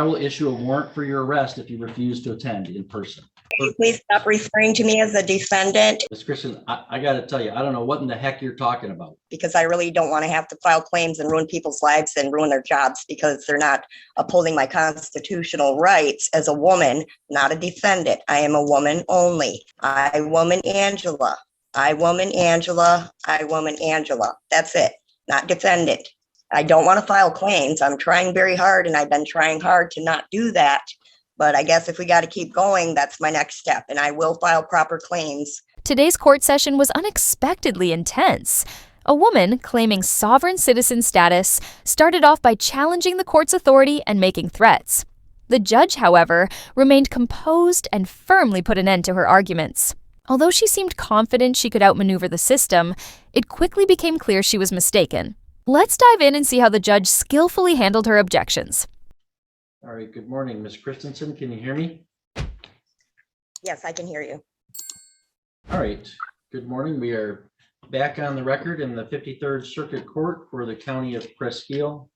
I will issue a warrant for your arrest if you refuse to attend in person. Please stop referring to me as a defendant. Ms. Christensen, I got to tell you, I don't know what in the heck you're talking about. Because I really don't want to have to file claims and ruin people's lives and ruin their jobs because they're not upholding my constitutional rights as a woman, not a defendant. I am a woman only. I, woman Angela. I, woman Angela. I, woman Angela. That's it. Not defendant. I don't want to file claims. I'm trying very hard, and I've been trying hard to not do that. But I guess if we got to keep going, that's my next step, and I will file proper claims. Today's court session was unexpectedly intense. A woman claiming sovereign citizen status started off by challenging the court's authority and making threats. The judge, however, remained composed and firmly put an end to her arguments. Although she seemed confident she could outmaneuver the system, it quickly became clear she was mistaken. Let's dive in and see how the judge skillfully handled her objections. All right, good morning, Ms. Christensen. Can you hear me? Yes, I can hear you. All right, good morning. We are back on the record in the 53rd Circuit Court for the County of Presqu'île.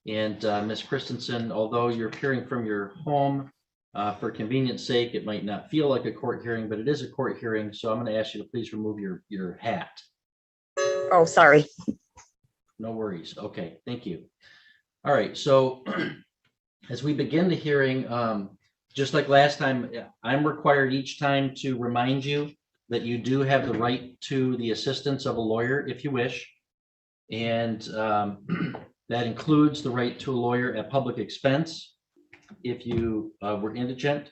And Ms. Christensen, although you're appearing from your home, for convenience sake, it might not feel like a court hearing, but it is a court hearing. So I'm going to ask you to please remove your hat. Oh, sorry. No worries. Okay, thank you. All right, so as we begin the hearing, just like last time, I'm required each time to remind you that you do have the right to the assistance of a lawyer if you wish. And that includes the right to a lawyer at public expense if you were indigent,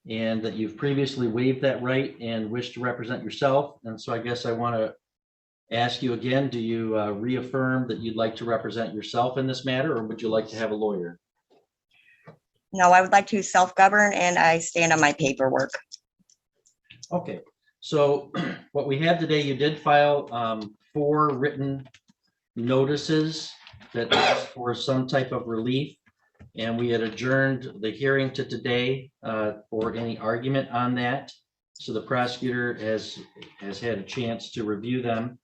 and that you've previously waived that right and wish to represent yourself. And so I guess I want to ask you again, do you reaffirm that you'd like to represent yourself in this matter, or would you like to have a lawyer? No, I would like to self-govern, and I stand on my paperwork. Okay, so what we have today, you did file 4 written notices that asked for some type of relief, and we had adjourned the hearing to today for any argument on that. So the prosecutor has had a chance to review them.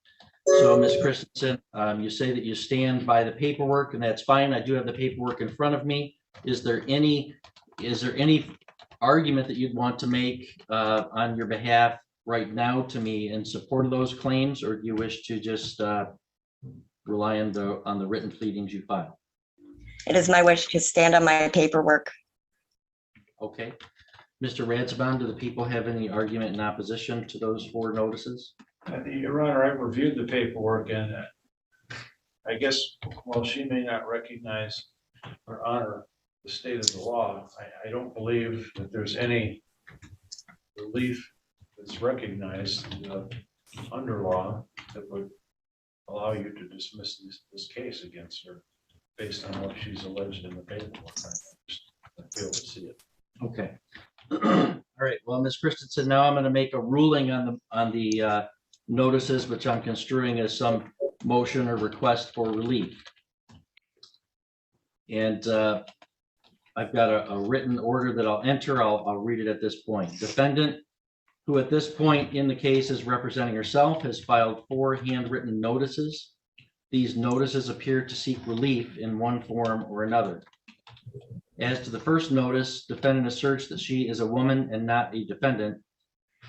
So Ms. Christensen, you say that you stand by the paperwork, and that's fine. I do have the paperwork in front of me. Is there any argument that you'd want to make on your behalf right now to me in support of those claims, or do you wish to just rely on the written pleadings you filed? It is my wish to stand on my paperwork. Okay. Mr. Radsbaum, do the people have any argument in opposition to those 4 notices? Your Honor, I've reviewed the paperwork, and I guess while she may not recognize or honor the state of the law, I don't believe that there's any relief that's recognized under law that would allow you to dismiss this case against her based on what she's alleged in the paperwork. I fail to see it. Okay. All right. Well, Ms. Christensen, now I'm going to make a ruling on the notices, which I'm construing as some motion or request for relief. And I've got a written order that I'll enter. I'll read it at this point. Defendant, who at this point in the case is representing herself, has filed 4 handwritten notices. These notices appear to seek relief in one form or another. As to the first notice, defendant asserts that she is a woman and not a defendant.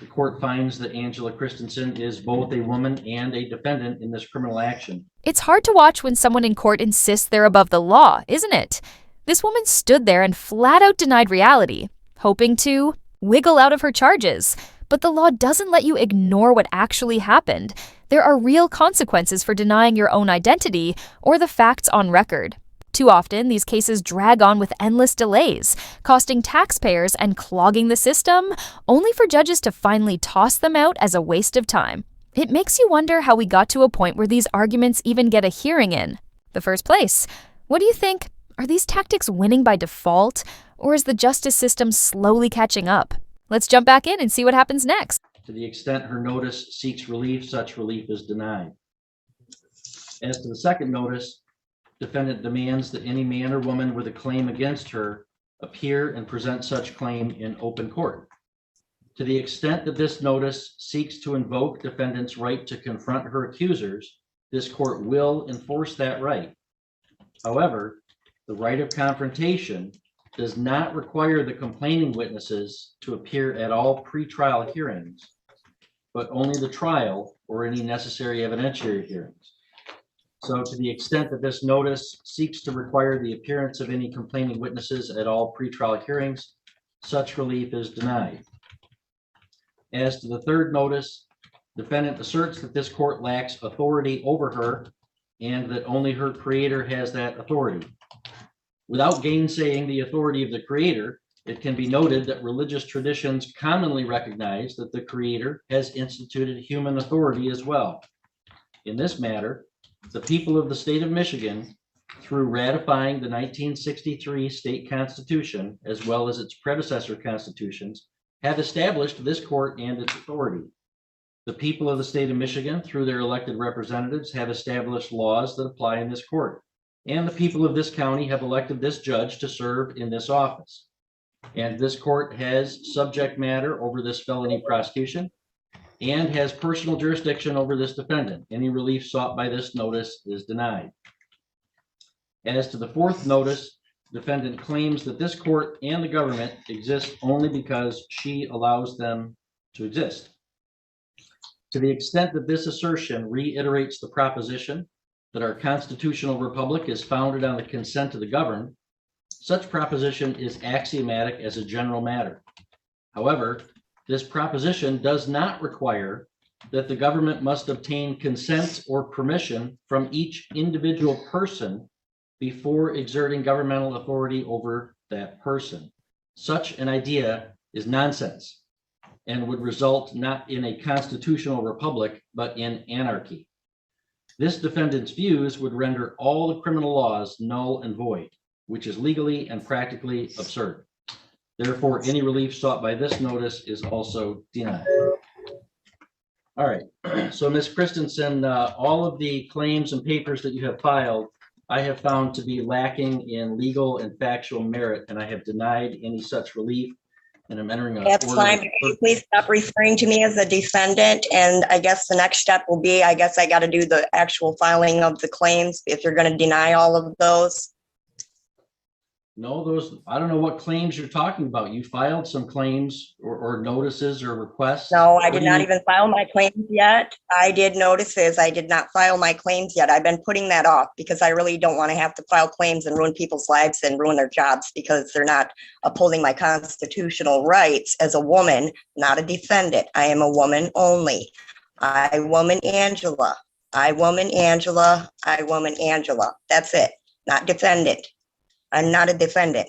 The court finds that Angela Christensen is both a woman and a defendant in this criminal action. It's hard to watch when someone in court insists they're above the law, isn't it? This woman stood there and flat out denied reality, hoping to wiggle out of her charges. But the law doesn't let you ignore what actually happened. There are real consequences for denying your own identity or the facts on record. Too often, these cases drag on with endless delays, costing taxpayers and clogging the system, only for judges to finally toss them out as a waste of time. It makes you wonder how we got to a point where these arguments even get a hearing in the first place. What do you think? Are these tactics winning by default, or is the justice system slowly catching up? Let's jump back in and see what happens next. To the extent her notice seeks relief, such relief is denied. As to the second notice, defendant demands that any man or woman with a claim against her appear and present such claim in open court. To the extent that this notice seeks to invoke defendant's right to confront her accusers, this court will enforce that right. However, The right of confrontation does not require the complaining witnesses to appear at all pretrial hearings, but only the trial or any necessary evidentiary hearings. So to the extent that this notice seeks to require the appearance of any complaining witnesses at all pretrial hearings, such relief is denied. As to the third notice, defendant asserts that this court lacks authority over her and that only her creator has that authority. Without gainsaying the authority of the creator, it can be noted that religious traditions commonly recognize that the creator has instituted human authority as well. In this matter, the people of the state of Michigan, through ratifying the 1963 state constitution, as well as its predecessor constitutions, have established this court and its authority. The people of the state of Michigan, through their elected representatives, have established laws that apply in this court. And the people of this county have elected this judge to serve in this office. And this court has subject matter over this felony prosecution and has personal jurisdiction over this defendant. Any relief sought by this notice is denied. As to the fourth notice, defendant claims that this court and the government exist only because she allows them to exist. To the extent that this assertion reiterates the proposition that our constitutional republic is founded on the consent of the governed, such proposition is axiomatic as a general matter. However, this proposition does not require that the government must obtain consent or permission from each individual person before exerting governmental authority over that person. Such an idea is nonsense and would result not in a constitutional republic, but in anarchy. This defendant's views would render all the criminal laws null and void, which is legally and practically absurd. Therefore, any relief sought by this notice is also denied. All right, so Ms. Christensen, all of the claims and papers that you have filed, I have found to be lacking in legal and factual merit, and I have denied any such relief. And I'm entering a That's fine. Can you please stop referring to me as a defendant? And I guess the next step will be, I guess I got to do the actual filing of the claims if you're going to deny all of those. No, those, I don't know what claims you're talking about. You filed some claims or notices or requests. No, I did not even file my claims yet. I did notices. I did not file my claims yet. I've been putting that off because I really don't want to have to file claims and ruin people's lives and ruin their jobs because they're not upholding my constitutional rights as a woman, not a defendant. I am a woman only. I, woman Angela. I, woman Angela. I, woman Angela. That's it. Not defendant. I'm not a defendant.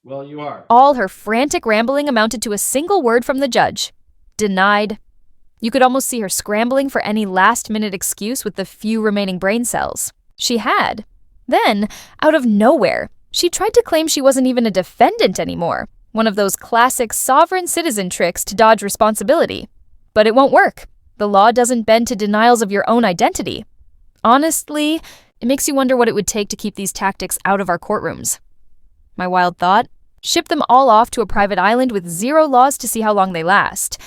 Well, you are. All her frantic rambling amounted to a single word from the judge: denied. You could almost see her scrambling for any last-minute excuse with the few remaining brain cells she had. Then, out of nowhere, she tried to claim she wasn't even a defendant anymore, one of those classic sovereign citizen tricks to dodge responsibility. But it won't work. The law doesn't bend to denials of your own identity. Honestly, it makes you wonder what it would take to keep these tactics out of our courtrooms. My wild thought? Ship them all off to a private island with zero laws to see how long they last.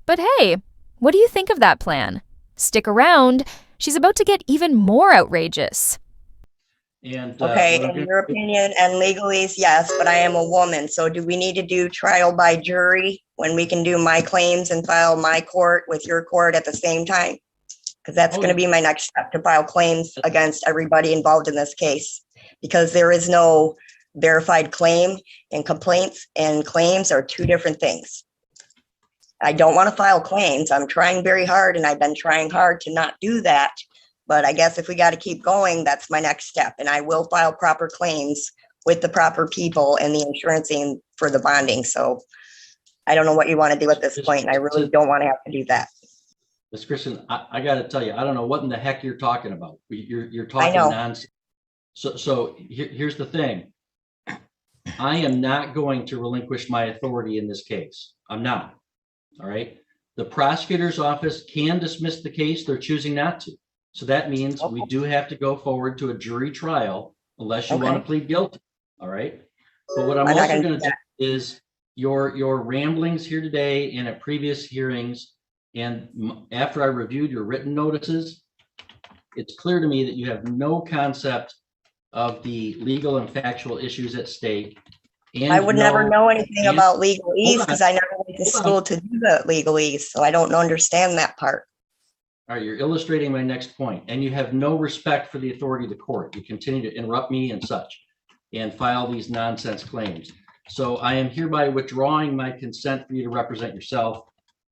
But hey, what do you think of that plan? Stick around. She's about to get even more outrageous. And okay, in your opinion and legalese, yes, but I am a woman. So do we need to do trial by jury when we can do my claims and file my court with your court at the same time? Because that's going to be my next step, to file claims against everybody involved in this case, because there is no verified claim, and complaints and claims are two different things. I don't want to file claims. I'm trying very hard, and I've been trying hard to not do that. But I guess if we got to keep going, that's my next step. And I will file proper claims with the proper people and the insurancing for the bonding. So I don't know what you want to do at this point, and I really don't want to have to do that. Ms. Christian, I got to tell you, I don't know what in the heck you're talking about. You're talking nonsense. So here's the thing. I am not going to relinquish my authority in this case. I'm not. All right. The prosecutor's office can dismiss the case. They're choosing not to. So that means we do have to go forward to a jury trial unless you want to plead guilty. All right. But what I'm also going to do is your ramblings here today and at previous hearings, and after I reviewed your written notices, it's clear to me that you have no concept of the legal and factual issues at stake. And I would never know anything and- about legalese on. because I never went to Hold on. school to do the legalese, so I don't understand that part. All right, you're illustrating my next point, and you have no respect for the authority of the court. You continue to interrupt me and such, and file these nonsense claims. So I am hereby withdrawing my consent for you to represent yourself.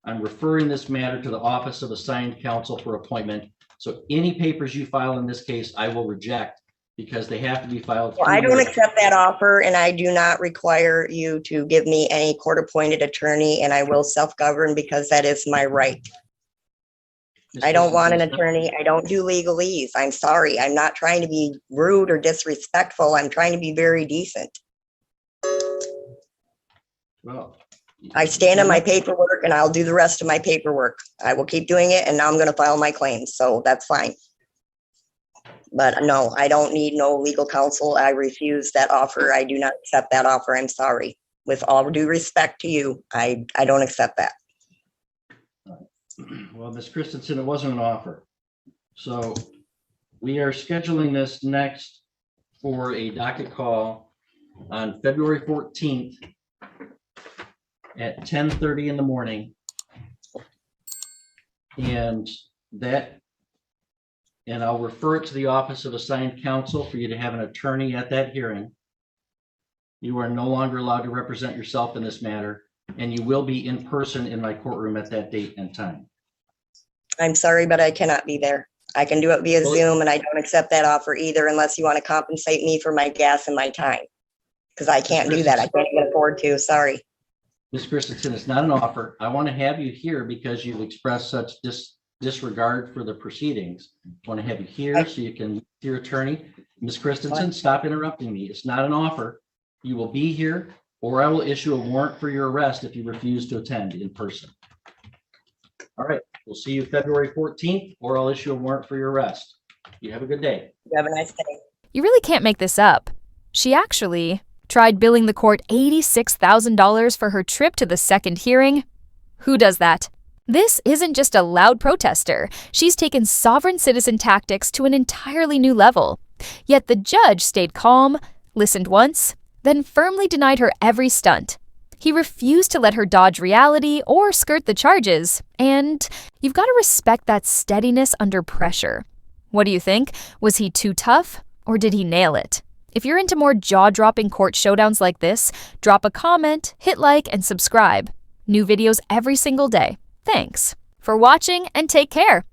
I'm referring this matter to the Office of Assigned Counsel for appointment. So any papers you file in this case, I will reject because they have to be filed. Well, I through don't your- accept that offer, and I do not require you to give me any court-appointed attorney, and I will self-govern because that is my right. Ms. I don't want an Christensen, attorney. I don't do legalese. I'm sorry. I'm not trying to be rude or disrespectful. I'm trying to be very decent. Well, I stand on my paperwork and I'll do the rest of my paperwork. I will keep doing it, and now I'm going to file my claims, so that's fine. But no, I don't need no legal counsel. I refuse that offer. I do not accept that offer. I'm sorry. With all due respect to you, I don't accept that. Well, Ms. Christensen, it wasn't an offer. So we are scheduling this next for a docket call on February 14th at 10:30 in the morning. And I'll refer it to the Office of Assigned Counsel for you to have an attorney at that hearing. You are no longer allowed to represent yourself in this matter, and you will be in person in my courtroom at that date and time. I'm sorry, but I cannot be there. I can do it via Well- Zoom, and I don't accept that offer either unless you want to compensate me for my gas and my time. Because I can't do that. I can't even afford to. Sorry. Ms. Christensen, it's not an offer. I want to have you here because you've expressed such disregard for the proceedings. I want to have you here so you can, your attorney. Ms. Christensen, stop interrupting me. It's not an offer. You will be here, or I will issue a warrant for your arrest if you refuse to attend in person. All right, we'll see you February 14th, or I'll issue a warrant for your arrest. You have a good day. You have a nice day. You really can't make this up. She actually tried billing the court $86,000 for her trip to the second hearing. Who does that? This isn't just a loud protester. She's taken sovereign citizen tactics to an entirely new level. Yet the judge stayed calm, listened once, then firmly denied her every stunt. He refused to let her dodge reality or skirt the charges, and you've got to respect that steadiness under pressure. What do you think? Was he too tough, or did he nail it? If you're into more jaw-dropping court showdowns like this, drop a comment, hit like, and subscribe. New videos every single day. Thanks for watching, and take care.